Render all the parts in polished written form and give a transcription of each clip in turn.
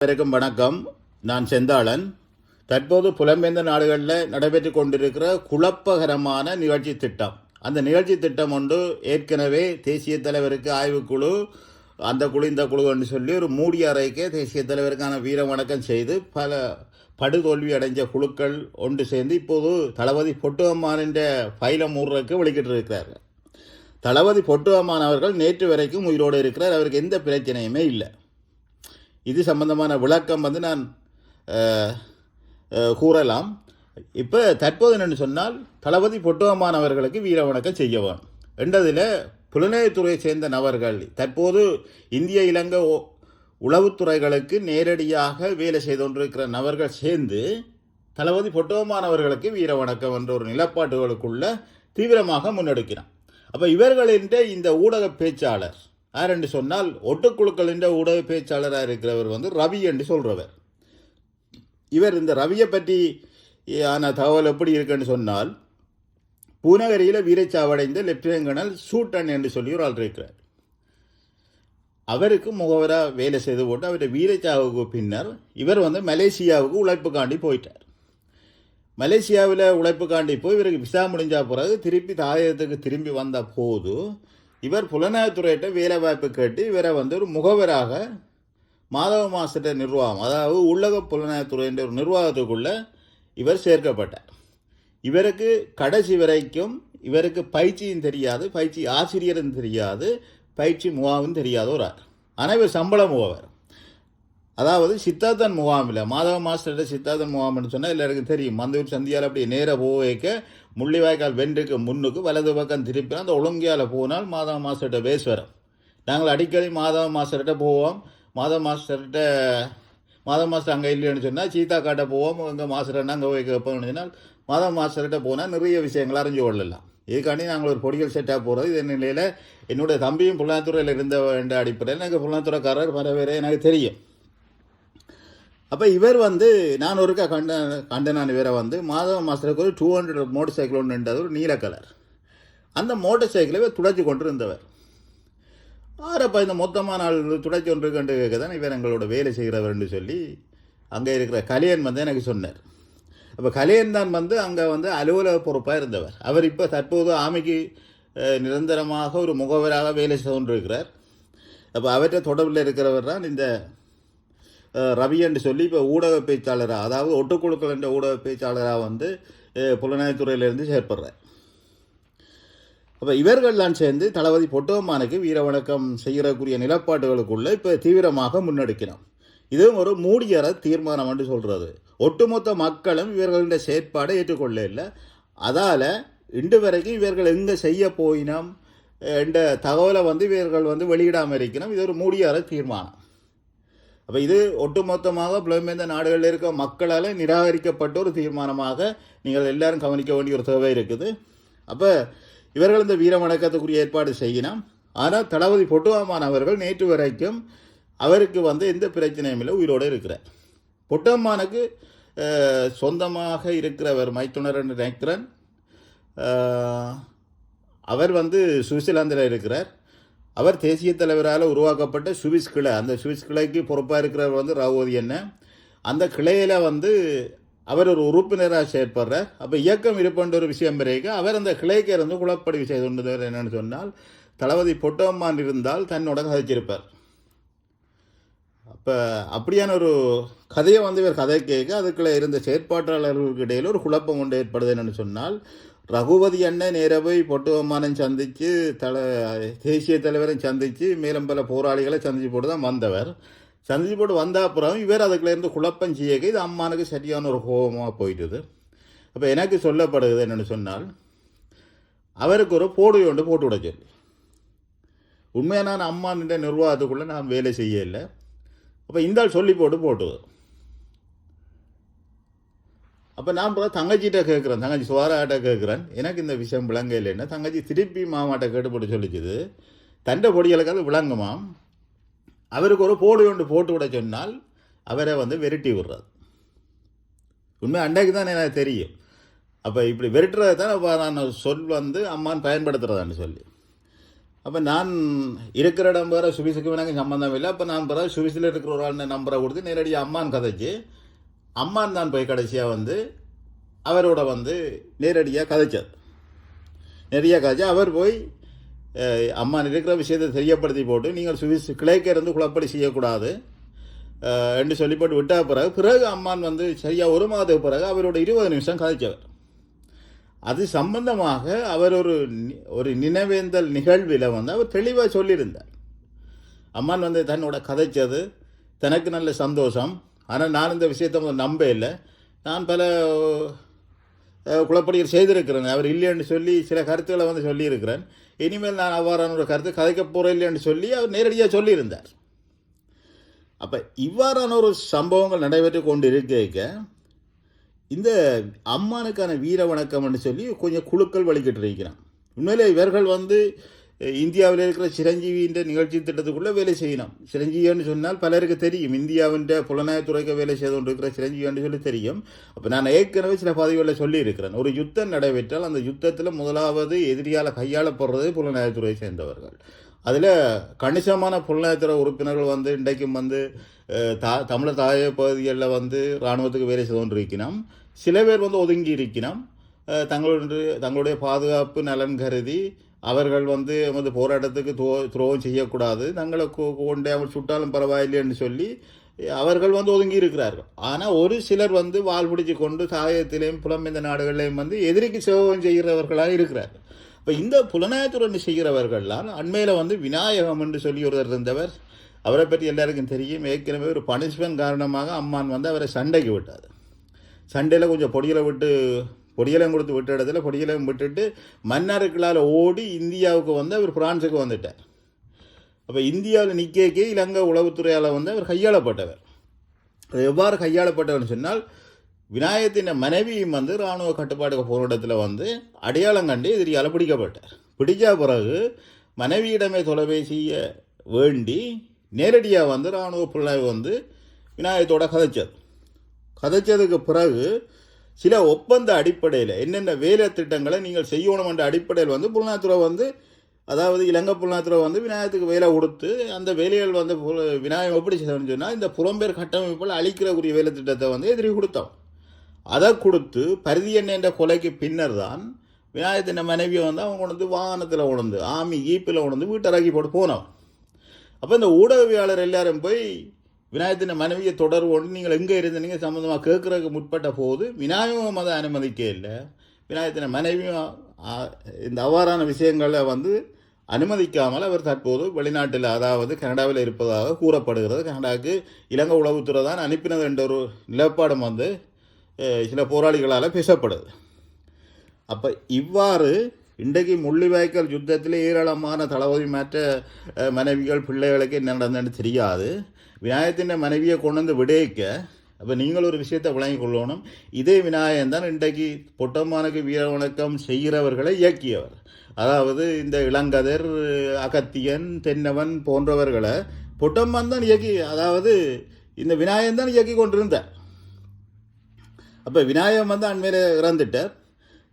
அனைவருக்கும் வணக்கம். நான் செந்தாளன். தற்போது புலம்பெயர்ந்த நாடுகளில் நடைபெற்று கொண்டிருக்கிற குழப்பகரமான நிகழ்ச்சி திட்டம், அந்த நிகழ்ச்சி திட்டம் ஒன்று ஏற்கனவே தேசிய தலைவருக்கு ஆய்வுக்குழு, அந்த குழு இந்த குழு என்று சொல்லி ஒரு மூடிய அறைக்கு தேசிய தலைவருக்கான வீர வணக்கம் செய்து பல படுதோல்வி அடைஞ்ச குழுக்கள் ஒன்று சேர்ந்து இப்போது தளபதி பொட்டுவம்மானின் பைலம் மூடுறதுக்கு வெளிக்கிட்டு இருக்கிறார்கள். தளபதி பொட்டுவம்மான் அவர்கள் நேற்று வரைக்கும் உயிரோடு இருக்கிறார். அவருக்கு எந்த பிரச்சனையுமே இல்லை. இது சம்பந்தமான விளக்கம் நான் கூறலாம். இப்போ தற்போது என்னென்னு சொன்னால், தளபதி பொட்டுவம்மான் அவர்களுக்கு வீர வணக்கம் செய்ய வேணும் என்றதில் புலனாய்வுத்துறையை சேர்ந்த நபர்கள் தற்போது இந்திய இலங்கை உளவுத்துறைகளுக்கு நேரடியாக வேலை செய்து கொண்டிருக்கிற நபர்கள் சேர்ந்து தளபதி பொட்டுவம்மான் அவர்களுக்கு வீர வணக்கம் என்ற ஒரு நிலப்பாட்டுகளுக்குள்ள தீவிரமாக முன்னெடுக்கிறான். அப்போ இவர்களின் இந்த ஊடக பேச்சாளர் யார் என்று சொன்னால், ஒட்டுக்குழுக்களின் ஊடக பேச்சாளராக இருக்கிறவர் ரவி என்று சொல்கிறவர். இவர் இந்த ரவியை பற்றி ஆன தகவல் எப்படி இருக்குன்னு சொன்னால், பூநகரியில் வீரச்சாவடைந்த லெப்டினன்ட் கர்னல் சூட்டன் என்று சொல்லி ஒரு ஆள் இருக்கிறார். அவருக்கு முகவராக வேலை செய்து போட்டு அவருடைய வீரச்சாவுக்கு பின்னர் இவர் மலேசியாவுக்கு உழைப்புக்காண்டி போயிட்டார். மலேசியாவில் உழைப்புக்காண்டி போய் இவருக்கு விசா முடிஞ்ச பிறகு திருப்பி தாயகத்துக்கு திரும்பி வந்த போது இவர் புலனாய்வுத்துறையிட்ட வேலை வாய்ப்பு கேட்டு இவரை ஒரு முகவராக மாதவ மாஸ்டர் நிர்வாகம், அதாவது உள்ளக புலனாய்வுத்துறைன்ற ஒரு நிர்வாகத்துக்குள்ளே இவர் சேர்க்கப்பட்டார். இவருக்கு கடைசி வரைக்கும் இவருக்கு பயிற்சியும் தெரியாது, பயிற்சி ஆசிரியரும் தெரியாது, பயிற்சி முகாமும் தெரியாத ஒரு ஆள். ஆனால் இவர் சம்பள முகவர். அதாவது சித்தார்த்தன் முகாமில் மாதவ மாஸ்டர்கிட்ட சித்தார்த்தன் முகாம்னு சொன்னால் எல்லாருக்கும் தெரியும். மந்தூர் சந்தியால் அப்படி நேராக போக முள்ளிவாய்க்கால் வென்றுக்கு முன்னுக்கு வலது பக்கம் திருப்பி அந்த ஒழுங்கியால் போனால் மாதவ மாஸ்டர்கிட்ட பேஸ் வரும். நாங்கள் அடிக்கடி மாதவ மாஸ்டர்கிட்ட போவோம். மாதவ மாஸ்டர் அங்கே இல்லைன்னு சொன்னால் சீதா காட்ட போவோம். எங்கள் மாஸ்டர்னா அங்கே போய் கேட்போம்னு சொன்னால் மாதவ மாஸ்டர்கிட்ட போனால் நிறைய விஷயங்கள் அறிஞ்சு கொள்ளலாம். இதுக்காண்டி நாங்கள் ஒரு பொடிகள் செட்டாக போகிறது. இதன் நிலையில் என்னுடைய தம்பியும் புலனாய்வுத்துறையில் இருந்த என்ற அடிப்படையில் எனக்கு புலனாய்வுத்துறைக்காரர் பல பேரே எனக்கு தெரியும். அப்போ இவர் நான் ஒருக்கா கண்டனான் இவரை மாதவ மாஸ்டருக்கு ஒரு 200 மோட்டர் சைக்கிள் ஒன்று நின்றது, ஒரு நீல கலர். அந்த மோட்டர் சைக்கிளை இவர் துடைச்சி கொண்டு இருந்தவர். ஆறப்பா இந்த மொத்தமான ஆள் துடைச்சி கொண்டு கண்டு கேட்க தான் இவர் எங்களோட வேலை செய்கிறவர்னு சொல்லி அங்கே இருக்கிற கலையன் எனக்கு சொன்னார். அப்போ கலையன் தான் அங்கே அலுவலக பொறுப்பாக இருந்தவர். அவர் இப்போ தற்போது ஆமைக்கு நிரந்தரமாக ஒரு முகவராக வேலை செய்து கொண்டிருக்கிறார். அப்போ அவற்றை தொடர்பில் இருக்கிறவர் தான் இந்த ரவி என்று சொல்லி இப்போ ஊடக பேச்சாளராக, அதாவது ஒட்டுக்குழுக்கள் என்ற ஊடக பேச்சாளராக புலனாய்வுத்துறையிலிருந்து செயற்படுறார். அப்போ இவர்கள்லாம் சேர்ந்து தளபதி பொட்டுவம்மானுக்கு வீர வணக்கம் செய்கிறக்கூடிய நிலப்பாட்டுகளுக்குள்ளே இப்போ தீவிரமாக முன்னெடுக்கிறோம். இதுவும் ஒரு மூடியற தீர்மானம் என்று சொல்கிறது. ஒட்டுமொத்த மக்களும் இவர்களுடைய செயற்பாடை ஏற்றுக்கொள்ள இல்லை. அதால் இன்று வரைக்கும் இவர்கள் எங்கே செய்ய போயினோம் என்ற தகவலை இவர்கள் வெளியிடாமல் இருக்கணும். இது ஒரு மூடியற தீர்மானம். அப்போ இது ஒட்டுமொத்தமாக புலம்பெயர்ந்த நாடுகளில் இருக்க மக்களால் நிராகரிக்கப்பட்ட ஒரு தீர்மானமாக நீங்கள் எல்லாரும் கவனிக்க வேண்டிய ஒரு தேவை இருக்குது. அப்போ இவர்கள் இந்த வீர வணக்கத்துக்குரிய ஏற்பாடு செய்யணும். ஆனால் தளபதி பொட்டுவம்மான் அவர்கள் நேற்று வரைக்கும் அவருக்கு எந்த பிரச்சனையும் இல்லை, உயிரோடு இருக்கிறார். பொட்டுவம்மானுக்கு சொந்தமாக இருக்கிறவர் மைத்துனர் என்று நினைக்கிறேன். அவர் சுவிட்சர்லாந்தில் இருக்கிறார். அவர் தேசிய தலைவரால் உருவாக்கப்பட்ட சுவிஸ் கிளை, அந்த சுவிஸ் கிளைக்கு பொறுப்பாக இருக்கிறவர் ராவோதி என்ன, அந்த கிளையில் அவர் ஒரு உறுப்பினராக செயற்படுறார். அப்போ இயக்கம் இருப்பன்ற ஒரு விஷயம் பிறகு அவர் அந்த கிளைக்கு இருந்து குழப்படி செய்து கொண்டவர் என்னென்னு சொன்னால், தளபதி பொட்டுவம்மான் இருந்தால் தன்னோட கதைச்சிருப்பார். அப்போ அப்படியான ஒரு கதையை இவர் கதை கேட்க அதுக்குள்ளே இருந்த செயற்பாட்டாளர்களுக்கு இடையில் ஒரு குழப்பம் கொண்டு ஏற்படுது என்னென்னு சொன்னால், ரகுபதி அண்ணன் நேராக போய் பொட்டுவம்மானை சந்தித்து தேசிய தலைவரை சந்தித்து மேலும் பல போராளிகளை சந்திச்சு போட்டு தான் வந்தவர். சந்திச்சு போட்டு வந்த அப்புறம் இவர் அதுக்குள்ளேருந்து குழப்பம் செய்ய இது அம்மானுக்கு சரியான ஒரு கோபமாக போயிட்டுது. அப்போ எனக்கு சொல்லப்படுது என்னென்னு சொன்னால், அவருக்கு ஒரு போடு ஒன்று போட்டு விட சொல்லி. உண்மையாக நான் அம்மானுடைய நிர்வாகத்துக்குள்ளே நான் வேலை செய்ய இல்லை. அப்போ இந்த ஆள் சொல்லி போட்டுது. அப்போ நான் தங்கச்சிகிட்ட கேட்குறேன், தங்கச்சி சுவாராட்ட கேட்குறேன், எனக்கு இந்த விஷயம் விளங்க இல்லைன்னா தங்கச்சி திருப்பி மாமாட்ட கேட்டுப்பட்டு சொல்லிச்சுது, தண்டை பொடிகளுக்கு அது விளங்குமாம். அவருக்கு ஒரு போடு ஒன்று போட்டு விட சொன்னால் அவரை வெரைட்டி விடுறாது. உண்மை அன்றைக்கு தான் எனக்கு தெரியும். அப்போ இப்படி வெறுட்டுறது தான் நான் சொல் அம்மான் பயன்படுத்துகிறதான்னு சொல்லி. அப்போ நான் இருக்கிற இடம் வேறு சுவிஸுக்கு எனக்கு சம்மந்தம் இல்லை. அப்போ நான் பிறகு சுவிஸில் இருக்கிற ஒரு ஆள் நம்பரை கொடுத்து நேரடியாக அம்மான் கதைச்சு அம்மான் தான் போய் கடைசியாக வந்து அவரோட வந்து நேரடியாக கதைச்சார். நிறைய கதைச்சு அவர் போய் அம்மா இருக்கிற விஷயத்தை தெரியப்படுத்தி போட்டு நீங்கள் சுவிஸ் கிளைக்க இருந்து குழப்படி செய்யக்கூடாது என்று சொல்லிப்பட்டு விட்ட பிறகு அம்மான் வந்து சரியாக ஒரு மாதத்துக்கு பிறகு அவரோட 20 நிமிஷம் கதைச்சவர். அது சம்பந்தமாக அவர் ஒரு நினைவேந்தல் நிகழ்வில் வந்து அவர் தெளிவாக சொல்லியிருந்தார். அம்மான் வந்து தன்னோட கதைச்சது தனக்கு நல்ல சந்தோஷம். ஆனால் நான் இந்த விஷயத்தை நம்ப இல்லை. நான் பல குழப்படிகள் செய்திருக்கிறேன். அவர் இல்லைன்னு சொல்லி சில கருத்துக்களை வந்து சொல்லியிருக்கிறேன். இனிமேல் நான் அவ்வாறான ஒரு கருத்து கதைக்க போகிறேன் இல்லைன்னு சொல்லி அவர் நேரடியாக சொல்லியிருந்தார். அப்போ இவ்வாறான ஒரு சம்பவங்கள் நடைபெற்று கொண்டு இருக்க இந்த அம்மானுக்கான வீர வணக்கம்னு சொல்லி கொஞ்சம் குழுக்கள் வழிகிட்டு இருக்கிறான். உண்மையிலே இவர்கள் வந்து இந்தியாவில் இருக்கிற சிரஞ்சீவியின் நிகழ்ச்சி திட்டத்துக்குள்ளே வேலை செய்யணும். சிரஞ்சீவின்னு சொன்னால் பலருக்கு தெரியும், இந்தியாவின் புலனாய்வுத்துறைக்கு வேலை செய்து கொண்டு இருக்கிற சிரஞ்சீவின்னு சொல்லி தெரியும். அப்போ நான் ஏற்கனவே சில பதிவுகளில் சொல்லியிருக்கிறேன். ஒரு யுத்தம் நடைபெற்றால் அந்த யுத்தத்தில் முதலாவது எதிரியால் கையாளப்படுறது புலனாய்வுத்துறையை சேர்ந்தவர்கள். அதில் கணிசமான புலனாய்வுத்துறை உறுப்பினர்கள் வந்து இன்றைக்கும் வந்து தமிழர் தாய பகுதிகளில் வந்து இராணுவத்துக்கு வேலை செய்து கொண்டு இருக்கணும். சில பேர் வந்து ஒதுங்கி இருக்கணும். தங்களுடைய பாதுகாப்பு நலன் கருதி அவர்கள் வந்து எமது போராட்டத்துக்கு துரோகம் செய்யக்கூடாது, தங்களை கொண்டே அவர் சுட்டாலும் பரவாயில்லைன்னு சொல்லி அவர்கள் வந்து ஒதுங்கி இருக்கிறார்கள். ஆனால் ஒரு சிலர் வந்து வால் பிடிச்சி கொண்டு தாயத்திலையும் புலம்பெயர்ந்த நாடுகளிலையும் வந்து எதிரிக்கு சேவகம் செய்கிறவர்களாக இருக்கிறார்கள். இப்போ இந்த புலனாய்வுத்துறை செய்கிறவர்கள்லாம் அண்மையில் வந்து விநாயகம் என்று சொல்லி ஒருவர் இருந்தவர். அவரை பற்றி எல்லாருக்கும் தெரியும். ஏற்கனவே ஒரு பனிஷ்மெண்ட் காரணமாக அம்மான் வந்து அவரை சண்டைக்கு விட்டார். சண்டையில் கொஞ்சம் பொடியலம் கொடுத்து விட்ட இடத்துல பொடியலம் விட்டுட்டு மன்னருக்களால் ஓடி இந்தியாவுக்கு வந்து அவர் பிரான்ஸுக்கு வந்துட்டார். அப்போ இந்தியாவில் நிற்கே இலங்கை உளவுத்துறையால் வந்து அவர் கையாளப்பட்டவர். அது எவ்வாறு கையாளப்பட்டவர்னு சொன்னால், விநாயகத்தின் மனைவியும் வந்து இராணுவ கட்டுப்பாடு போகிற இடத்துல வந்து அடையாளம் கண்டு எதிரியால் பிடிக்கப்பட்டார். பிடிச்ச பிறகு மனைவியிடமே தொலைபேசியை வேண்டி நேரடியாக வந்து இராணுவ புலனாய்வு வந்து விநாயகத்தோட கதைச்சதுக்கு பிறகு சில ஒப்பந்த அடிப்படையில் என்னென்ன வேலை திட்டங்களை நீங்கள் செய்யணும் என்ற அடிப்படையில் வந்து புலனாய்வுத்துறை வந்து, அதாவது இலங்கை புலனாய்வுத்துறை வந்து விநாயகத்துக்கு வேலை கொடுத்து அந்த வேலைகள் வந்து விநாயகம் எப்படி செய்யணும்னு சொன்னால் இந்த புலம்பெயர் கட்டமைப்பில் அழிக்கிறக்கூடிய வேலை திட்டத்தை வந்து எதிரி கொடுத்தோம். அதை கொடுத்து பரிதி என்ற கொலைக்கு பின்னர் தான் விநாயகத்தின் மனைவியை வந்து அவங்க கொண்டு வாகனத்தில் உணர்ந்து ஆமி ஈப்பில் உணர்ந்து வீட்டராக்கி போட்டு போனோம். அப்போ இந்த ஊடகவியாளர் எல்லாரும் போய் விநாயகத்தின் மனைவியை தொடர்பு கொண்டு நீங்கள் எங்கே இருந்தீங்க சம்மந்தமாக கேட்குறதுக்கு முற்பட்ட போது விநாயகம் அதை அனுமதிக்க இல்லை. விநாயகத்தின் மனைவியும் இந்த அவ்வாறான விஷயங்களை வந்து அனுமதிக்காமல் அவர் தற்போது வெளிநாட்டில், அதாவது கனடாவில் இருப்பதாக கூறப்படுகிறது. கனடாவுக்கு இலங்கை உளவுத்துறை தான் அனுப்பினது என்ற ஒரு நிலப்பாடும் வந்து சில போராளிகளால் பேசப்படுது. அப்போ இவ்வாறு இன்றைக்கு முள்ளிவாய்க்கால் யுத்தத்தில் ஏராளமான தளபதி மாற்ற மனைவிகள் பிள்ளைகளுக்கு என்ன நடந்ததுன்னு தெரியாது. விநாயகத்தின் மனைவியை கொண்டு வந்து விடைக்க, அப்போ நீங்கள் ஒரு விஷயத்தை விளங்கிக் கொள்ளணும். இதே விநாயகன் தான் இன்றைக்கு பொட்டம்மானுக்கு வீர வணக்கம் செய்கிறவர்களை இயக்கியவர். அதாவது இந்த இளங்கதர், அகத்தியன், தென்னவன் போன்றவர்களை பொட்டம்மான் தான் இயக்கி, அதாவது இந்த விநாயகன் தான் இயக்கி கொண்டிருந்தார். அப்போ விநாயகன் வந்து அண்மையில் இறந்துட்டார்.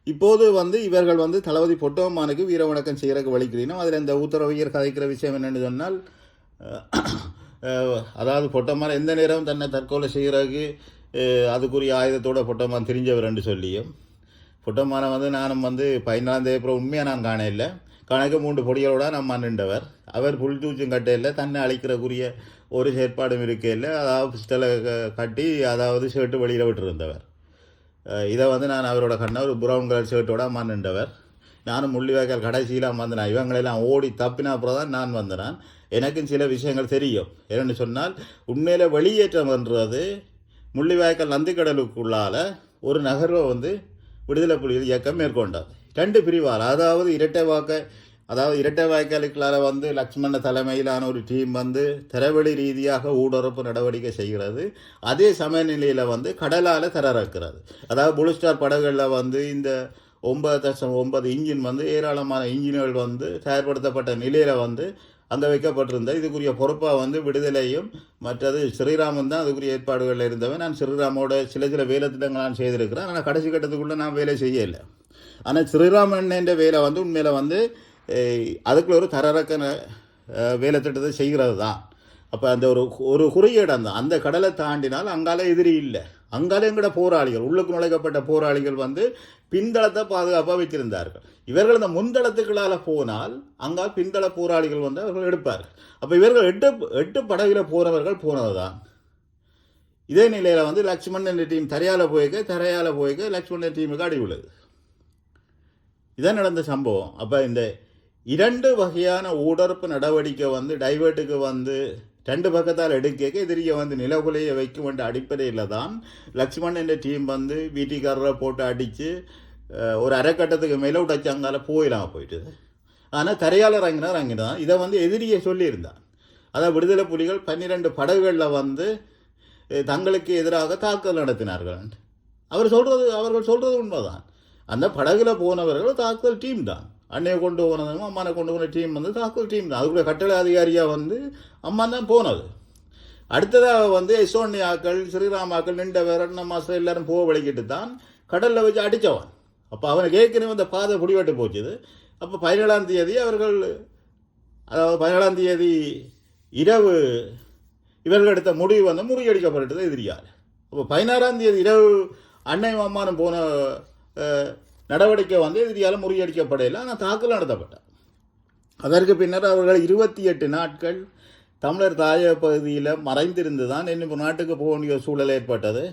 இப்போது வந்து இவர்கள் வந்து தளபதி பொட்டம்மானுக்கு வீர வணக்கம் செய்கிறக்கு வலிக்கிறீனும். அதில் இந்த உத்தரவையர் கதைக்கிற விஷயம் என்னென்னு சொன்னால், அதாவது பொட்டம்மான் எந்த நேரம் தன்னை தற்கொலை செய்கிறதுக்கு அதுக்குரிய ஆயுதத்தோட பொட்டம்மான் தெரிஞ்சவர் என்று சொல்லியும், பொட்டம்மானை வந்து நானும் வந்து 14 ஏப்ரல் உண்மையாக நான் காண இல்லை, கணக்கு 3 பொடிகளோட நம்ம நின்றவர். அவர் புல் தூச்சும் கட்டையில் தன்னை அழிக்கிறக்குரிய ஒரு செயற்பாடும் இருக்கையில், அதாவது பிஸ்டலை கட்டி அதாவது ஷர்ட்டு வெளியில் விட்டுருந்தவர். இதை வந்து நான் அவரோட கண்ணை ஒரு ப்ரௌன் கலர் ஷர்ட்டோட அம்மா நின்றவர். நானும் முள்ளிவாய்க்கால் கடைசியில் வந்தேன். இவங்களெல்லாம் ஓடி தப்பினா அப்புறம் தான் நான் வந்தேன். எனக்கும் சில விஷயங்கள் தெரியும். என்னென்னு சொன்னால், உண்மையில் வெளியேற்றம் என்றது முள்ளிவாய்க்கால் நந்திக்கடலுக்குள்ளால் ஒரு நகர்வை வந்து விடுதலை புலிகள் இயக்கம் மேற்கொண்டார். 2 பிரிவால், அதாவது இரட்டை வாய்க்காலுக்குள்ளால் வந்து லக்ஷ்மண தலைமையிலான ஒரு டீம் வந்து தரவழி ரீதியாக ஊடுருப்பு நடவடிக்கை செய்கிறது. அதே சமநிலையில் வந்து கடலால் தரறக்கிறது. அதாவது புளு ஸ்டார் படகுகளில் வந்து இந்த 9.9 இன்ஜின் வந்து ஏராளமான இன்ஜின்கள் வந்து தயார்படுத்தப்பட்ட நிலையில் வந்து அங்கே வைக்கப்பட்டிருந்த இதுக்குரிய பொறுப்பாக வந்து விடுதலையும் மற்றது ஸ்ரீராமன் தான் அதுக்குரிய ஏற்பாடுகளில் இருந்தவன். நான் ஸ்ரீராமோட சில வேலை திட்டங்கள் நான் செய்திருக்கிறேன். ஆனால் கடைசி கட்டத்துக்குள்ளே நான் வேலை செய்யலை. ஆனால் ஸ்ரீராமன் என்ற வேலை வந்து உண்மையில் வந்து அதுக்குள்ள ஒரு தரரக்கன வேலை திட்டத்தை செய்கிறது தான். அப்போ அந்த ஒரு குறுகிய இடம் தான். அந்த கடலை தாண்டினால் அங்கால எதிரி இல்லை. அங்கால எங்கட போராளிகள், உள்ளுக்கு நுழைக்கப்பட்ட போராளிகள் வந்து பின்தளத்தை பாதுகாப்பாக வச்சிருந்தார்கள். இவர்கள் இந்த முன்தளத்துக்களால் போனால் அங்கால் பின்தள போராளிகள் வந்து அவர்கள் எடுப்பார்கள். அப்போ இவர்கள் எட்டு படகுல போனவர்கள் போனது தான். இதே நிலையில் வந்து லக்ஷ்மணன் டீம் தரையால் போய்க்க லக்ஷ்மணன் டீமுக்கு அடி விழுது. இதான் நடந்த சம்பவம். அப்போ இந்த 2 வகையான ஊடறுப்பு நடவடிக்கை வந்து டைவர்ட்டுக்கு வந்து 2 பக்கத்தால் எடுக்க எதிரியை வந்து நிலகுலையை வைக்கும் என்ற அடிப்படையில் தான் லக்ஷ்மண் என்ற டீம் வந்து வீட்டுக்காரரை போட்டு அடித்து ஒரு அரைக்கட்டத்துக்கு மேலே உடைச்சி அங்கால போயிட்டுது. ஆனால் தரையால் இறங்கினான். இதை வந்து எதிரியை சொல்லியிருந்தான். அதான் விடுதலை புலிகள் 12 படகுகளில் வந்து தங்களுக்கு எதிராக தாக்குதல் நடத்தினார்கள். அவர்கள் சொல்கிறது உண்மைதான். அந்த படகுல போனவர்கள் தாக்குதல் டீம் தான். அன்னையை கொண்டு போனதும் அம்மானை கொண்டு போன டீம் வந்து தாக்குதல் டீம் தான். அதுக்குள்ள கட்டளை அதிகாரியாக வந்து அம்மா தான் போனது. அடுத்ததாக வந்து யசோனியாக்கள் ஸ்ரீராமாக்கள் நின்ற வேறண்ண மாதம் எல்லாரும் போக வழிக்கிட்டு தான் கடலில் வச்சு அடித்தவன். அப்போ அவனுக்கு ஏற்கனவே அந்த பாதை பிடிபட்டு போச்சுது. அப்போ 17ஆம் தேதி அவர்கள், அதாவது 17ஆம் தேதி இரவு இவர்கள் எடுத்த முடிவு வந்து முறியடிக்கப்பட்டது எதிரியால். அப்போ 16ஆம் தேதி இரவு அன்னை அம்மானும் போன நடவடிக்கை வந்து எதிரியால் முறியடிக்கப்படையில் ஆனால் தாக்குதல் நடத்தப்பட்டார். அதற்கு பின்னர் அவர்கள் 28 நாட்கள் தமிழர் தாய பகுதியில் மறைந்திருந்து தான் இன்னும் நாட்டுக்கு போக வேண்டிய சூழல் ஏற்பட்டது.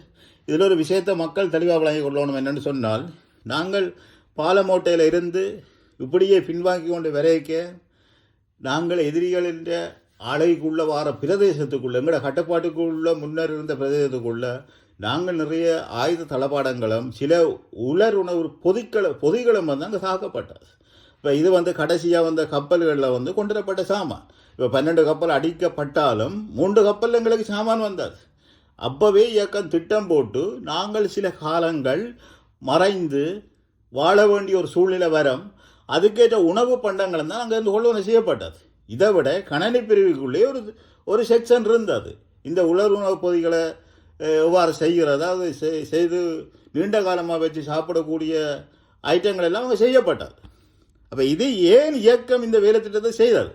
இதில் ஒரு விஷயத்தை மக்கள் தெளிவாக வழங்கி கொள்ளணும். என்னென்னு சொன்னால், நாங்கள் பாலமோட்டையில் இருந்து இப்படியே பின்வாங்கி கொண்டு விரைக்க நாங்கள் எதிரிகளின் ஆலைக்குள்ளே வார பிரதேசத்துக்குள்ளே, எங்களோட கட்டுப்பாட்டுக்குள்ளே முன்னர் இருந்த பிரதேசத்துக்குள்ளே நாங்கள் நிறைய ஆயுத தளபாடங்களும் சில உலர் உணவு பொதிகளும் வந்து அங்கே தாக்கப்பட்டது. இப்போ இது வந்து கடைசியாக வந்த கப்பல்களில் வந்து கொண்டு வரப்பட்ட சாமான். இப்போ 12 கப்பல் அடிக்கப்பட்டாலும் 3 கப்பல் எங்களுக்கு சாமான் வந்தது. அப்போவே இயக்கம் திட்டம் போட்டு நாங்கள் சில காலங்கள் மறைந்து வாழ வேண்டிய ஒரு சூழ்நிலை வரும். அதுக்கேற்ற உணவு பண்டங்களும் தான் அங்கே இருந்து கொள்வனை செய்யப்பட்டது. இதை விட கணனி பிரிவுக்குள்ளே ஒரு செக்ஷன் இருந்தது. இந்த உலர் உணவு பொதிகளை எவ்வாறு செய்கிறது, அதாவது செய்து நீண்ட காலமாக வச்சு சாப்பிடக்கூடிய ஐட்டங்கள் எல்லாம் அவங்க செய்யப்பட்டது. அப்போ இது ஏன் இயக்கம் இந்த வேலை திட்டத்தை செய்தது?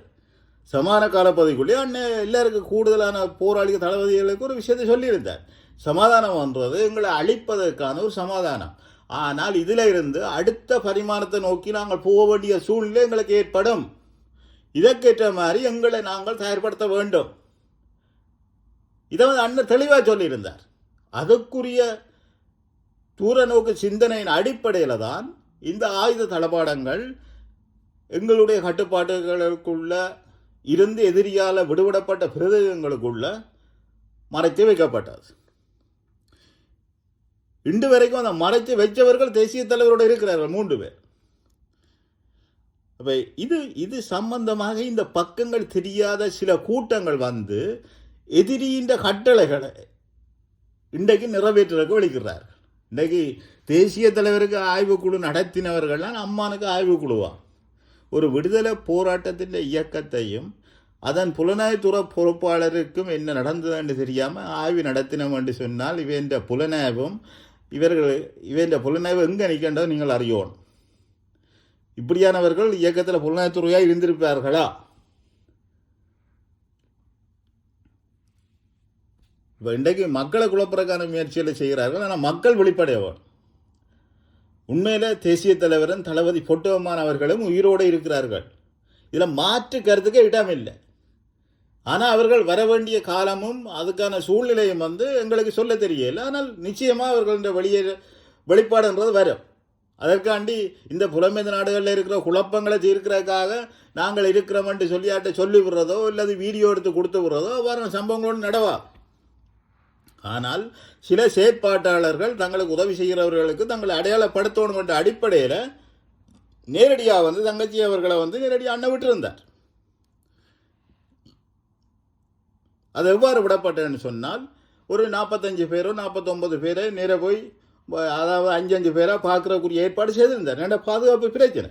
சமான காலப்பகுதிக்குள்ளே அண்ணன் எல்லாருக்கும் கூடுதலான போராளிகள் தளபதிகளுக்கு ஒரு விஷயத்தை சொல்லியிருந்தார். சமாதானம் பண்ணுறது எங்களை அழிப்பதற்கான ஒரு சமாதானம். ஆனால் இதில் இருந்து அடுத்த பரிமாணத்தை நோக்கி நாங்கள் போக வேண்டிய சூழ்நிலை எங்களுக்கு ஏற்படும். இதற்கேற்ற மாதிரி எங்களை நாங்கள் தயார்படுத்த வேண்டும். இதை வந்து அண்ணன் தெளிவாக சொல்லியிருந்தார். அதற்குரிய தூர நோக்கு சிந்தனையின் அடிப்படையில் தான் இந்த ஆயுத தளபாடங்கள் எங்களுடைய கட்டுப்பாடுகளுக்குள்ள இருந்து எதிரியால் விடுவிடப்பட்ட பிரதேசங்களுக்குள்ள மறைத்து வைக்கப்பட்டது. இன்று வரைக்கும் அந்த மறைத்து வைத்தவர்கள் தேசிய தலைவரோடு இருக்கிறார்கள் 3 பேர். அப்போ இது சம்பந்தமாக இந்த பக்கங்கள் தெரியாத சில கூட்டங்கள் வந்து எதிரியின் கட்டளைகளை இன்றைக்கு நிறைவேற்றுறதுக்கு வெளிக்கிறார்கள். இன்றைக்கு தேசிய தலைவருக்கு ஆய்வுக்குழு நடத்தினவர்கள்லாம் அம்மானுக்கு ஆய்வுக்குழுவான். ஒரு விடுதலை போராட்டத்தின் இயக்கத்தையும் அதன் புலனாய்வுத்துறை பொறுப்பாளருக்கும் என்ன நடந்ததுன்னு தெரியாமல் ஆய்வு நடத்தினோம் என்று சொன்னால் இவன் புலனாய்வும் இவன் புலனாய்வு எங்கே நிற்கின்றதை நீங்கள் அறியணும். இப்படியானவர்கள் இயக்கத்தில் புலனாய்வுத்துறையாக இருந்திருப்பார்களா? இப்போ இன்றைக்கு மக்களை குழப்பறக்கான முயற்சிகளை செய்கிறார்கள். ஆனால் மக்கள் வெளிப்படையவர். உண்மையில் தேசிய தலைவரும் தளபதி பொட்டுவமான அவர்களும் உயிரோடு இருக்கிறார்கள். இதில் மாற்று கருத்துக்கே இடமில்லை. ஆனால் அவர்கள் வர வேண்டிய காலமும் அதுக்கான சூழ்நிலையும் வந்து எங்களுக்கு சொல்ல தெரியல. ஆனால் நிச்சயமாக அவர்களுடைய வெளிப்பாடுன்றது வரும். அதற்காண்டி இந்த புலம்பெயர்ந்த நாடுகளில் இருக்கிற குழப்பங்களை தீர்க்கிறதுக்காக நாங்கள் இருக்கிறோம்னு சொல்லி விடுறதோ இல்லது வீடியோ எடுத்து கொடுத்து விடுறதோ அவ்வாறு சம்பவங்களோடு நடவா. ஆனால் சில செயற்பாட்டாளர்கள் தங்களுக்கு உதவி செய்கிறவர்களுக்கு தங்களை அடையாளப்படுத்தணும் என்ற அடிப்படையில் நேரடியாக வந்து தங்கச்சி அவர்களை வந்து நேரடியாக அண்ணன் விட்டிருந்தார். அது எவ்வாறு விடப்பட்டேன்னு சொன்னால், ஒரு 45 பேரோ 49 பேரை நேர போய், அதாவது 5 பேராக பார்க்குறக்கூடிய ஏற்பாடு செய்திருந்தார். ஏன்னா பாதுகாப்பு பிரச்சனை.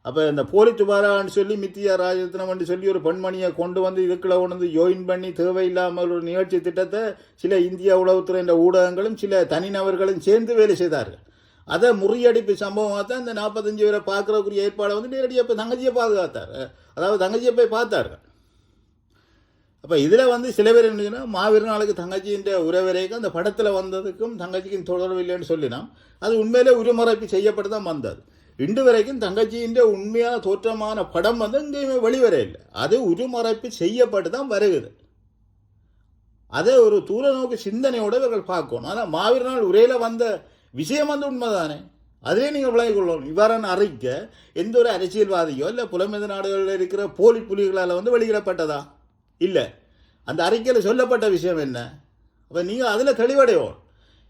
அப்போ இந்த போலித்துபாரான்னு சொல்லி மித்தியா ராஜரத்னம் சொல்லி ஒரு பெண்மணியை கொண்டு வந்து இதுக்குள்ள கொண்டு ஜாயின் பண்ணி தேவையில்லாமல் ஒரு நிகழ்ச்சி திட்டத்தை சில இந்திய உளவுத்துறை என்ற ஊடகங்களும் சில தனிநபர்களும் சேர்ந்து வேலை செய்தார்கள். அதை முறியடிப்பு சம்பவமாக தான் இந்த 45 பேரை பார்க்குறக்குரிய ஏற்பாடை வந்து நேரடியாக இப்போ தங்கச்சியை பாதுகாத்தார், அதாவது தங்கச்சியை போய் பார்த்தார்கள். அப்போ இதில் வந்து சில பேர் என்னச்சுன்னா மாவீரர் நாளுக்கு தங்கச்சியின் உறவரைக்கும் அந்த படத்தில் வந்ததுக்கும் தங்கச்சிக்கும் தொடர்பு இல்லைன்னு சொல்லினோம். அது உண்மையிலே உருமறைப்பு செய்யப்பட்டு தான் வந்தது. இன்று வரைக்கும் தங்கச்சியின் உண்மையான தோற்றமான படம் வந்து எங்கேயுமே வெளிவர இல்லை. அது உருமறைப்பு செய்யப்பட்டு தான் வருகிறது. அதை ஒரு தூரநோக்கு சிந்தனையோடு இவர்கள் பார்க்கணும். ஆனால் மாவீரர் நாள் உரையில் வந்த விஷயம் வந்து உண்மைதானே, அதே நீங்கள் விளங்கிக் கொள்ளணும். இவ்வாறான அறிக்கை எந்த ஒரு அரசியல்வாதியோ இல்லை புலம்பெயர்ந்த நாடுகளில் இருக்கிற போலி புலிகளால் வந்து வெளியிடப்பட்டதா இல்லை. அந்த அறிக்கையில் சொல்லப்பட்ட விஷயம் என்ன? அப்போ நீங்கள் அதில் தெளிவடையோம்.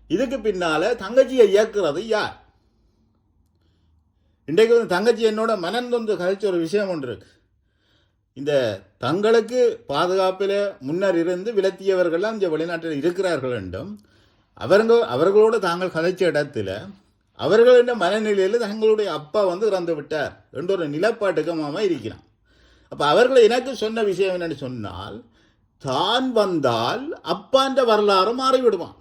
இதுக்கு பின்னால் தங்கச்சியை இயக்குறது யார்? இன்றைக்கு வந்து தங்கச்சி என்னோட மனந்தொந்து கழிச்ச ஒரு விஷயம் ஒன்று இருக்கு. இந்த தங்களுக்கு பாதுகாப்பில் முன்னர் இருந்து விலத்தியவர்கள்லாம் இந்த வெளிநாட்டில் இருக்கிறார்கள் என்றும் அவர்களோடு தாங்கள் கதைச்ச இடத்துல அவர்களின் மனநிலையில் தங்களுடைய அப்பா வந்து இறந்து விட்டார் என்ற ஒரு நிலப்பாட்டுக்கமாக இருக்கிறான். அப்போ அவர்களை எனக்கு சொன்ன விஷயம் என்னன்னு சொன்னால், தான் வந்தால் அப்பான்ற வரலாறு மாறிவிடுவான்.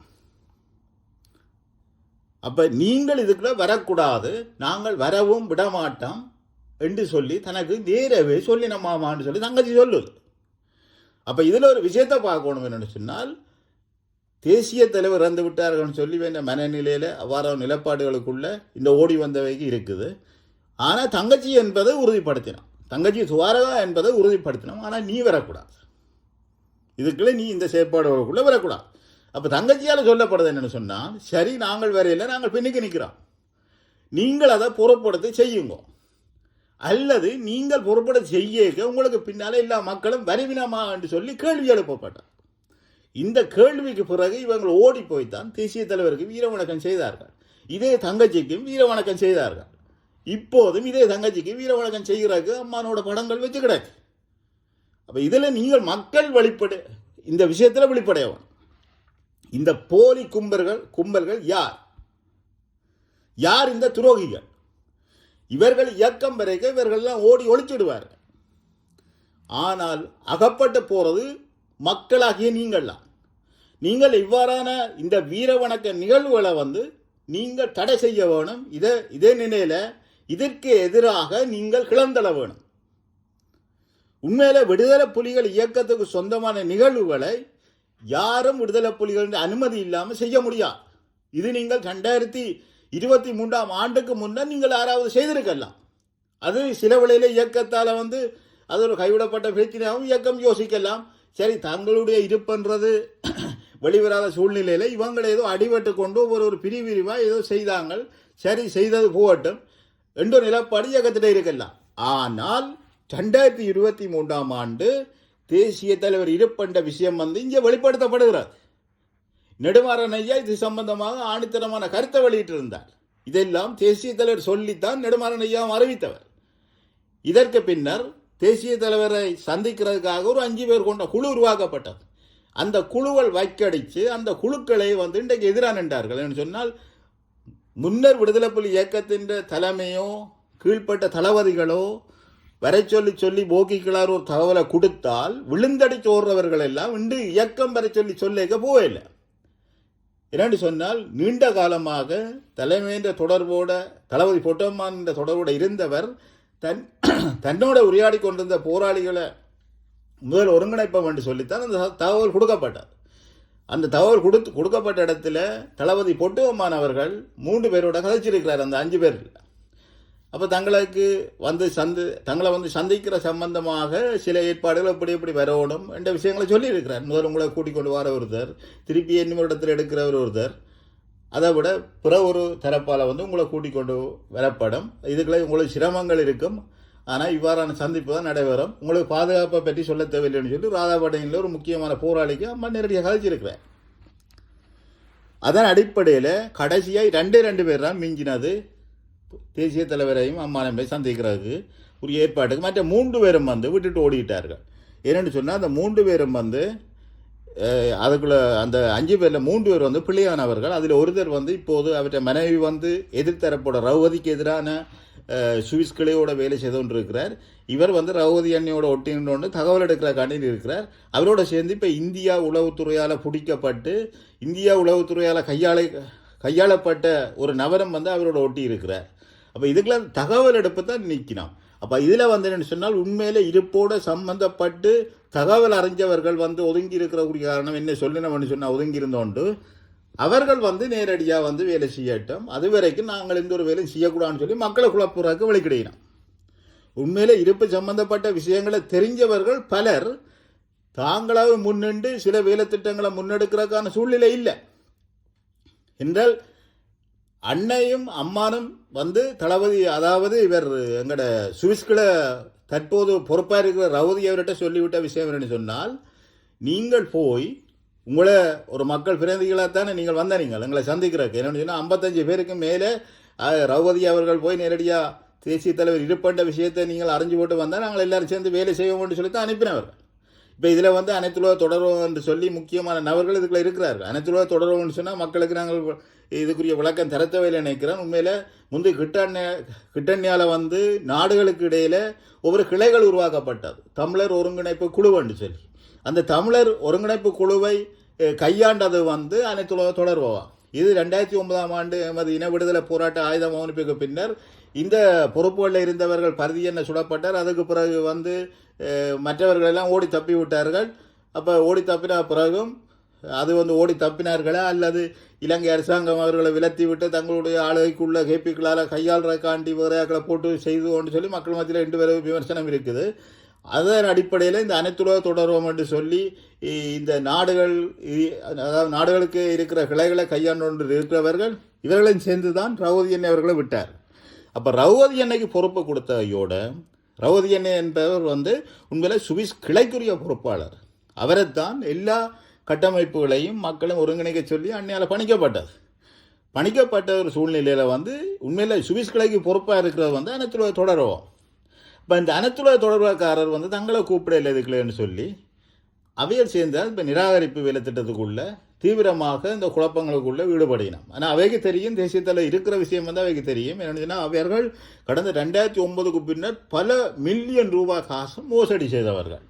அப்போ நீங்கள் இதுக்குள்ள வரக்கூடாது, நாங்கள் வரவும் விடமாட்டோம் என்று சொல்லி தனக்கு நேரவே சொல்லி நம்மாமான்னு சொல்லி தங்கச்சி சொல்லுது. அப்போ இதில் ஒரு விஷயத்தை பார்க்கணும் என்னென்னு சொன்னால், தேசிய தலைவர் இறந்து விட்டார்கள்னு சொல்லி வேண்ட மனநிலையில் அவ்வாறான நிலப்பாடுகளுக்குள்ள இந்த ஓடி வந்தவைக்கு இருக்குது. ஆனால் தங்கச்சி என்பதை உறுதிப்படுத்தினான், தங்கச்சி துவாரகா என்பதை உறுதிப்படுத்தினோம். ஆனால் நீ வரக்கூடாது, இதுக்குள்ளே நீ இந்த செயற்பாடுகளுக்குள்ளே வரக்கூடாது. அப்போ தங்கச்சியால் சொல்லப்படுது என்னென்னு சொன்னால், சரி நாங்கள் வரையில் நாங்கள் பின்னுக்கு நிற்கிறோம், நீங்கள் அதை பொறுப்படுத்தி செய்யுங்க, அல்லது நீங்கள் பொறுப்பட செய்ய உங்களுக்கு பின்னால் எல்லா மக்களும் வருவினமா என்று சொல்லி கேள்வி எழுப்பப்பட்டார். இந்த கேள்விக்கு பிறகு இவங்க ஓடி போய்த்தான் தேசிய தலைவருக்கு வீரவணக்கம் செய்தார்கள். இதே தங்கச்சிக்கும் வீரவணக்கம் செய்தார்கள். இப்போதும் இதே தங்கச்சிக்கு வீரவணக்கம் செய்கிறதுக்கு அம்மானோட படங்கள் வச்சு கிடக்கு. அப்போ இதில் நீங்கள் மக்கள் வெளிப்படு இந்த விஷயத்தில் வெளிப்படையவன். இந்த போலி கும்பல்கள் யார்? யார் இந்த துரோகிகள்? இவர்கள் இயக்கம் வரைக்கும் இவர்கள்லாம் ஓடி ஒழிச்சிடுவார்கள். ஆனால் அகப்பட்டு போகிறது மக்களாகிய நீங்கள்லாம். நீங்கள் இவ்வாறான இந்த வீரவணக்க நிகழ்வுகளை வந்து நீங்கள் தடை செய்ய வேணும். இதே நிலையில் இதற்கு எதிராக நீங்கள் கிளந்தள வேணும். உண்மையில விடுதலை புலிகள் இயக்கத்துக்கு சொந்தமான நிகழ்வுகளை யாரும் விடுதலை புலிகளின் அனுமதி இல்லாமல் செய்ய முடியாது. இது நீங்கள் 2023 ஆண்டுக்கு முன்னர் நீங்கள் யாராவது செய்திருக்கலாம். அது சில வேளையில் இயக்கத்தால் வந்து அது ஒரு கைவிடப்பட்ட பிரச்சனையாகவும் இயக்கம் யோசிக்கலாம். சரி, தங்களுடைய இருப்புன்றது வெளிவராத சூழ்நிலையில் இவங்களை ஏதோ அடிபட்டு கொண்டு ஒரு பிரிவிரிவாக ஏதோ செய்தாங்க, சரி செய்தது போகட்டும் என்ற நிலப்பாடு இயக்கத்திட்ட இருக்கலாம். ஆனால் 2023 ஆண்டு தேசிய தலைவர் இருப்பென்ற விஷயம் வந்து இங்கே வெளிப்படுத்தப்படுகிறது. நெடுமாறன் ஐயா இது சம்பந்தமாக ஆணித்தரமான கருத்தை வெளியிட்டிருந்தார். இதெல்லாம் தேசிய தலைவர் சொல்லித்தான் நெடுமாறன் ஐயாவும் அறிவித்தவர். இதற்கு பின்னர் தேசிய தலைவரை சந்திக்கிறதுக்காக ஒரு 5 பேர் கொண்ட குழு உருவாக்கப்பட்டது. அந்த குழுவை வைக்கடித்து அந்த குழுக்களை வந்து இன்றைக்கு எதிராக நின்றார்கள் என்று சொன்னால், முன்னர் விடுதலை புலி இயக்கத்தின் தலைமையோ கீழ்ப்பட்ட தளபதிகளோ வரை சொல்லி போக்கிக்களார் ஒரு தகவலை கொடுத்தால் விழுந்தடிச்சு ஓடுறவர்கள் எல்லாம் இன்று இயக்கம் வரை சொல்லிக்க போகவில்லை. என்னென்று சொன்னால், நீண்ட காலமாக தலைமையின் தொடர்போட தளபதி பொட்டம்மான் தொடர்போடு இருந்தவர் தன்னோட உரையாடி கொண்டிருந்த போராளிகளை முதல் ஒருங்கிணைப்போம் என்று சொல்லித்தான் அந்த தகவல் கொடுக்கப்பட்டது. அந்த தகவல் கொடுக்கப்பட்ட இடத்துல தளபதி பொட்டுவம்மான் அவர்கள் 3 பேரோட கதைச்சிருக்கிறார், அந்த 5 பேர். அப்போ தங்களை வந்து சந்திக்கிற சம்பந்தமாக சில ஏற்பாடுகள் எப்படி வரணும் என்ற விஷயங்களை சொல்லியிருக்கிறார். முதல் உங்களை கூட்டிக் கொண்டு வர ஒருத்தர், திருப்பி இன்னும் இடத்துல எடுக்கிறவர் ஒருத்தர், அதை விட பிற ஒரு தரப்பால் வந்து உங்களை கூட்டிக் கொண்டு வரப்படும். இதுக்குள்ள உங்களுக்கு சிரமங்கள் இருக்கும், ஆனால் இவ்வாறான சந்திப்பு தான் நடைபெறும், உங்களுக்கு பாதுகாப்பை பற்றி சொல்ல தேவையில்லைன்னு சொல்லி ராதாபடையில் ஒரு முக்கியமான போராளிக்கு அம்மா நேரடியாக கதைச்சிருக்கிறார். அதன் அடிப்படையில் கடைசியாக 2 பேர் தான் மிஞ்சினது தேசிய தலைவரையும் அம்மானை சந்திக்கிறதுக்கு ஒரு ஏற்பாட்டுக்கு. மற்ற 3 பேரும் வந்து விட்டுட்டு ஓடிட்டார்கள். என்னென்னு சொன்னால், அந்த 3 பேரும் வந்து அதுக்குள்ளே அந்த 5 பேரில் 3 பேர் வந்து பிள்ளையானவர்கள். அதில் ஒருத்தர் வந்து இப்போது அவற்றை மனைவி வந்து எதிர்த்தரப்போட ரவுதிக்கு எதிரான சுவிஸ்கிளையோட வேலை செய்து கொண்டு இருக்கிறார். இவர் வந்து ரவுதி அண்ணியோட ஒட்டினோன்னு தகவல் எடுக்கிற காண்டில் இருக்கிறார். அவரோட சேர்ந்து இப்போ இந்தியா உளவுத்துறையால் பிடிக்கப்பட்டு இந்தியா உளவுத்துறையால் கையாளப்பட்ட ஒரு நபரும் வந்து அவரோட ஒட்டி இருக்கிறார். அப்போ இதுக்கெல்லாம் தகவல் எடுப்பு தான் நிற்கணும். அப்போ இதில் வந்து என்னென்னு சொன்னால் உண்மையிலே இருப்போடு சம்பந்தப்பட்டு தகவல் அறிஞ்சவர்கள் வந்து ஒதுங்கி இருக்கிற காரணம் என்ன சொல்லணும்னு சொன்னால் ஒதுங்கி இருந்தோண்டு அவர்கள் வந்து நேரடியாக வந்து வேலை செய்யட்டும். அது வரைக்கும் நாங்கள் எந்த ஒரு வேலையும் செய்யக்கூடாதுன்னு சொல்லி மக்களை குழப்புறதுக்கு வழிகிடையினோம். உண்மையிலே இருப்பு சம்பந்தப்பட்ட விஷயங்களை தெரிஞ்சவர்கள் பலர் தாங்களாக முன்னின்று சில வேலை திட்டங்களை முன்னெடுக்கிறதுக்கான சூழ்நிலை இல்லை என்றால் அன்னையும் அம்மானும் வந்து தளபதி, அதாவது இவர் எங்கட சுவிஸ்கில் தற்போது பொறுப்பாக இருக்கிற ரவுதி அவர்கிட்ட சொல்லிவிட்ட விஷயம் என்னன்னு சொன்னால், நீங்கள் போய் உங்களை ஒரு மக்கள் பிரதிநிதிகளாக தானே நீங்கள் வந்த நீங்கள் எங்களை சந்திக்கிறதுக்கு என்னென்னு சொன்னால் 55 பேருக்கு மேலே ரவுதி அவர்கள் போய் நேரடியாக தேசிய தலைவர் இருப்பண்ட விஷயத்தை நீங்கள் அறிஞ்சு போட்டு வந்தால் நாங்கள் எல்லாரும் சேர்ந்து வேலை செய்வோம்னு சொல்லி தான் அனுப்பினவர். இப்போ இதில் வந்து அனைத்துலக தொடர்வோம் என்று சொல்லி முக்கியமான நபர்கள் இதுக்குள்ள இருக்கிறார்கள். அனைத்துலக தொடர்வோம்னு சொன்னால் மக்களுக்கு நாங்கள் இதுக்குரிய விளக்கம் தரத்தவையில் நினைக்கிறேன். உண்மையில் முந்தைய கிட்டண்ணியால் வந்து நாடுகளுக்கு இடையில் ஒவ்வொரு கிளைகள் உருவாக்கப்பட்டது. தமிழர் ஒருங்கிணைப்பு குழுவன்னு சொல்லி அந்த தமிழர் ஒருங்கிணைப்பு குழுவை கையாண்டது வந்து அனைத்துலக தொடர்போவா. இது 2009ஆம் ஆண்டு எமது இன விடுதலை போராட்ட ஆயுத மௌனிப்புக்கு பின்னர் இந்த பொறுப்புகளில் இருந்தவர்கள் பருதி என்ன சுடப்பட்டார். அதுக்கு பிறகு வந்து மற்றவர்களெல்லாம் ஓடி தப்பி விட்டார்கள். அப்போ ஓடி தப்பின பிறகும் அது வந்து ஓடி தப்பினார்களா அல்லது இலங்கை அரசாங்கம் அவர்களை விலத்தி விட்டு தங்களுடைய ஆளுகைக்குள்ள கேபிக்களால் கையாளுறக்காண்டி வேறையாக்களை போட்டு செய்து கொண்டு சொல்லி மக்கள் மத்தியில் 2 பேர் விமர்சனம் இருக்குது. அதன் அடிப்படையில் இந்த அனைத்துலக தொடர்பம் என்று சொல்லி இந்த நாடுகள், அதாவது நாடுகளுக்கு இருக்கிற கிளைகளை கையாண்டு இருக்கிறவர்கள் இவர்களையும் சேர்ந்து தான் ரவுதி எண்ணெய் அவர்களை விட்டார். அப்போ ரவுதி எண்ணெய்க்கு பொறுப்பு கொடுத்தையோட ரவுதி எண்ணெய் என்பவர் வந்து உண்மையில் சுவிஸ் கிளைக்குரிய பொறுப்பாளர். அவரைத்தான் எல்லா கட்டமைப்புகளையும் மக்களும் ஒருங்கிணைக்க சொல்லி அன்னையால் பணிக்கப்பட்ட ஒரு சூழ்நிலையில் வந்து உண்மையில் சுவிஸ் கிளைக்கு பொறுப்பாக இருக்கிறது வந்து அனைத்துலக தொடர்வோம். இப்போ இந்த அனைத்துலக தொடர்பாக்காரர் வந்து தங்களை கூப்பிடல இதுக்குள்ளேன்னு சொல்லி அவையில் சேர்ந்தால் இப்போ நிராகரிப்பு வேலை திட்டத்துக்குள்ள தீவிரமாக இந்த குழப்பங்களுக்குள்ளே ஈடுபடினோம். ஆனால் அவைக்கு தெரியும், தேசியத்தில் இருக்கிற விஷயம் வந்து அவைக்கு தெரியும். என்னென்னா அவர்கள் கடந்த 2009க்கு பின்னர் பல மில்லியன் ரூபாய் காசும் மோசடி செய்தவர்கள்.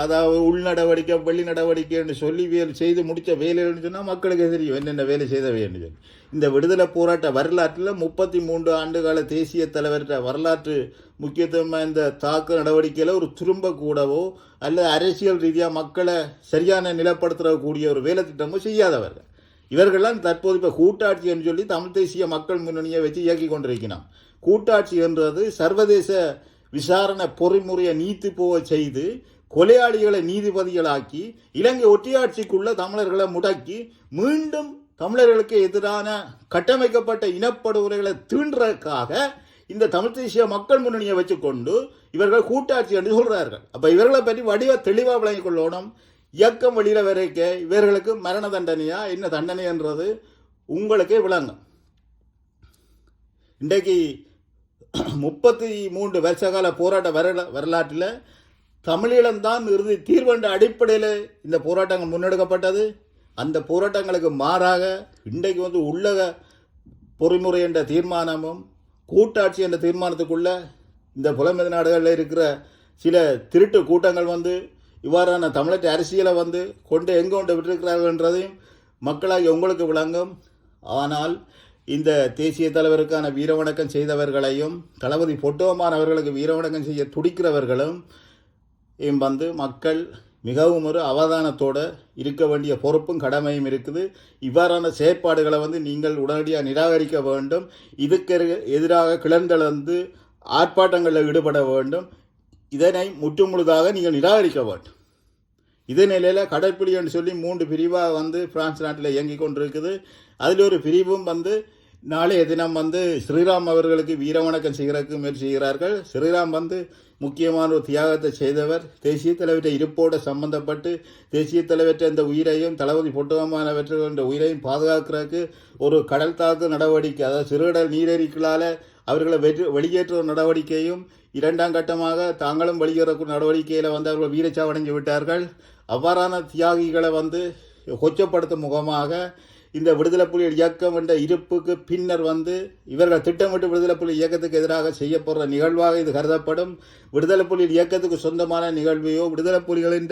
அதாவது உள் நடவடிக்கை வெளி நடவடிக்கைன்னு சொல்லி செய்து முடித்த வேலைன்னு சொன்னால் மக்களுக்கு தெரியும் என்னென்ன வேலை செய்தவைன்னு சொல்லி. இந்த விடுதலை போராட்ட வரலாற்றில் 33 ஆண்டுகால தேசிய தலைவர்கிட்ட வரலாற்று முக்கியத்துவமாக இந்த தாக்கு நடவடிக்கையில் ஒரு திரும்ப கூடவோ அல்லது அரசியல் ரீதியாக மக்களை சரியான நிலப்படுத்தக்கூடிய ஒரு வேலை திட்டமோ செய்யாதவர்கள். இவர்கள்லாம் தற்போது இப்போ கூட்டாட்சி என்று சொல்லி தமிழ் தேசிய மக்கள் முன்னணியை வச்சு இயக்கி கொண்டிருக்கிறான். கூட்டாட்சி என்றது சர்வதேச விசாரணை பொறிமுறையை நீத்து போக செய்து கொலையாளிகளை நீதிபதிகளாக்கி இலங்கை ஒற்றையாட்சிக்குள்ள தமிழர்களை முடக்கி மீண்டும் தமிழர்களுக்கு எதிரான கட்டமைக்கப்பட்ட இனப்படுகொலைகளை தீண்டுறதுக்காக இந்த தமிழ் தேசிய மக்கள் முன்னணியை வச்சுக்கொண்டு இவர்கள் கூட்டாட்சி என்று சொல்கிறார்கள். அப்போ இவர்களை பற்றி வடிவ தெளிவாக விளங்கிக் கொள்ளணும். இயக்கம் வெளியில் வரைக்க இவர்களுக்கு மரண தண்டனையா என்ன தண்டனை என்றது உங்களுக்கே விளங்கும். இன்றைக்கு 33 வருஷகால போராட்ட வரலாற்றில் தமிழீழம்தான் இறுதி தீர்வென்ற அடிப்படையில் இந்த போராட்டங்கள் முன்னெடுக்கப்பட்டது. அந்த போராட்டங்களுக்கு மாறாக இன்றைக்கு வந்து உள்ளக பொறிமுறை என்ற தீர்மானமும் கூட்டாட்சி என்ற தீர்மானத்துக்குள்ள இந்த புலம்பெயர் நாடுகளில் இருக்கிற சில திருட்டு கூட்டங்கள் வந்து இவ்வாறான தமிழக அரசியலை வந்து எங்கே கொண்டு விட்டிருக்கிறார்கள் என்றதையும் மக்களாகி உங்களுக்கு விளங்கும். ஆனால் இந்த தேசிய தலைவருக்கான வீரவணக்கம் செய்தவர்களையும் தளபதி பொட்டோமான் அவர்களுக்கு வீரவணக்கம் செய்ய துடிக்கிறவர்களும் வந்து மக்கள் மிகவும் ஒரு அவதானத்தோடு இருக்க வேண்டிய பொறுப்பும் கடமையும் இருக்குது. இவ்வாறான செயற்பாடுகளை வந்து நீங்கள் உடனடியாக நிராகரிக்க வேண்டும். இதுக்கு எதிராக கிளர்ந்தெழுந்து ஆர்ப்பாட்டங்களில் ஈடுபட வேண்டும். இதனை முற்றுமுழுதாக நீங்கள் நிராகரிக்க வேண்டும். இதே நிலையில் கடற்படை என்று சொல்லி 3 பிரிவாக வந்து பிரான்ஸ் நாட்டில் இயங்கி கொண்டிருக்குது. அதில் ஒரு பிரிவும் வந்து நாளைய தினம் வந்து ஸ்ரீராம் அவர்களுக்கு வீரவணக்கம் செய்கிறதுக்கு முயற்சி செய்கிறார்கள். ஸ்ரீராம் வந்து முக்கியமான ஒரு தியாகத்தை செய்தவர். தேசிய தலைவர்கிட்ட இருப்போடு சம்பந்தப்பட்டு தேசிய தலைவர்கிட்ட இந்த உயிரையும் தளபதி பொட்டுவமானவற்றை உயிரையும் பாதுகாக்கிறதுக்கு ஒரு கடல் தாக்கு நடவடிக்கை, அதாவது சிறுகடல் நீரறிக்களால் அவர்களை வெளியேற்ற நடவடிக்கையும் 2ஆம் கட்டமாக தாங்களும் வெளியேறக்கூடிய நடவடிக்கையில் வந்து அவர்கள் வீரச்சாவடைஞ்சு விட்டார்கள். அவ்வாறான தியாகிகளை வந்து கொச்சப்படுத்தும் முகமாக இந்த விடுதலை புலிகள் இயக்கம் என்ற இருப்புக்கு பின்னர் வந்து இவர்கள் திட்டமிட்டு விடுதலை புலி இயக்கத்துக்கு எதிராக செய்யப்படுற நிகழ்வாக இது கருதப்படும். விடுதலை புலிகள் இயக்கத்துக்கு சொந்தமான நிகழ்வையோ விடுதலை புலிகளின்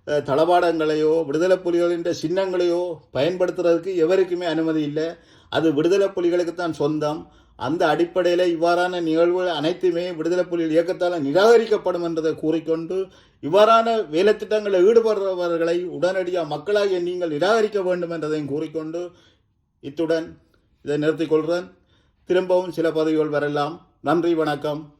தளபாடங்களையோ விடுதலை புலிகளின் சின்னங்களையோ பயன்படுத்துறதுக்கு எவருக்குமே அனுமதி இல்லை. அது விடுதலை புலிகளுக்கு தான் சொந்தம். அந்த அடிப்படையில் இவ்வாறான நிகழ்வுகள் அனைத்துமே விடுதலை புலிகள் இயக்கத்தால் நிராகரிக்கப்படும் என்றதை கூறிக்கொண்டு இவ்வாறான வேலைத்திட்டங்களில் ஈடுபடுறவர்களை உடனடியாக மக்களாகிய நீங்கள் நிராகரிக்க வேண்டும் என்றதையும் கூறிக்கொண்டு இத்துடன் இதை நிறுத்திக் கொள்கிறேன். திரும்பவும் சில பதிவுகள் வரலாம். நன்றி, வணக்கம்.